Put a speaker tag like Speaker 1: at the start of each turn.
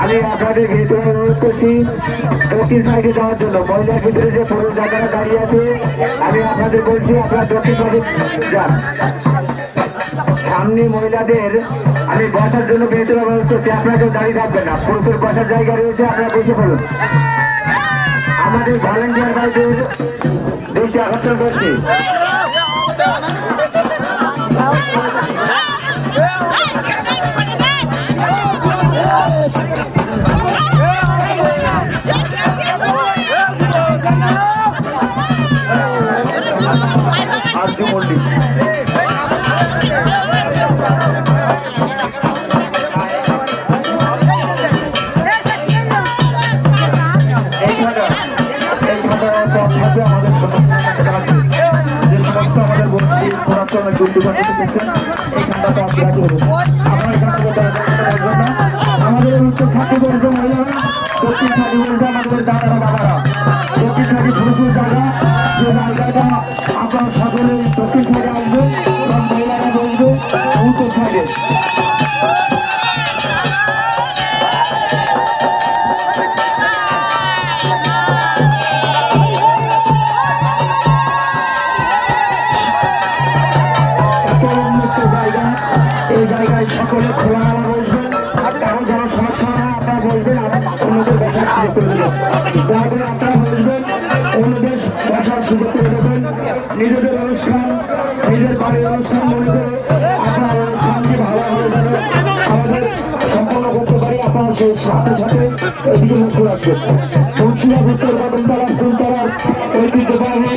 Speaker 1: আমি আপনাদের ভিতরে অনুরোধ করছি দক্ষিণ সাইডে যাওয়ার জন্য। মহিলার ভিতরে যে পুরুষ যারা দাঁড়িয়ে আছে আমি আপনাদের বলছি আপনারা দক্ষিণ সাইডে যান। সামনে মহিলাদের আমি বসার জন্য ভেতরে অনুরোধ করছি, আপনারা কেউ দাঁড়িয়ে থাকবেন না। পুরুষের বসার জায়গা রয়েছে, আপনারা বসে পড়ুন। আমাদের ভলেন্টিয়ার ভাইদের বেশি আকর্ষণ করছি। আরজু মল্লিক আমাদের বন্ধু পুরাতন আমাদের উচ্চ ছাত্রী বলবে মহিলারা দক্ষিণ সারি বলবে আমাদের দাদারা বাবারা দক্ষিণ সারি পুরুষের জায়গা যে জায়গাটা আপনার সকলে দক্ষিণ সাইডে আসবে এবং মহিলারা বলবে উত্তর সাইডে। এই জায়গায় সকলে খোলামেলা বসবেন, আর কারণ যারা সমস্যা হয় আপনারা বসবেন, অন্যদের বসার সুযোগ করে দেবেন। দয়া করে আপনারা বসবেন, অন্যদের বসার সুযোগ করে দেবেন। নিজেদের অনুষ্ঠান, নিজের বাড়ির অনুষ্ঠান মনে করে আপনার অনুষ্ঠানকে ভালোভাবে যেন আমাদের সম্পন্ন করতে পারি, আপনারা সেই সাথে সাথে এদিকে লক্ষ্য রাখবেন। উচ্চিয়া উত্তর বাদনতলা ফুলতলার ঐতিহ্যবাহী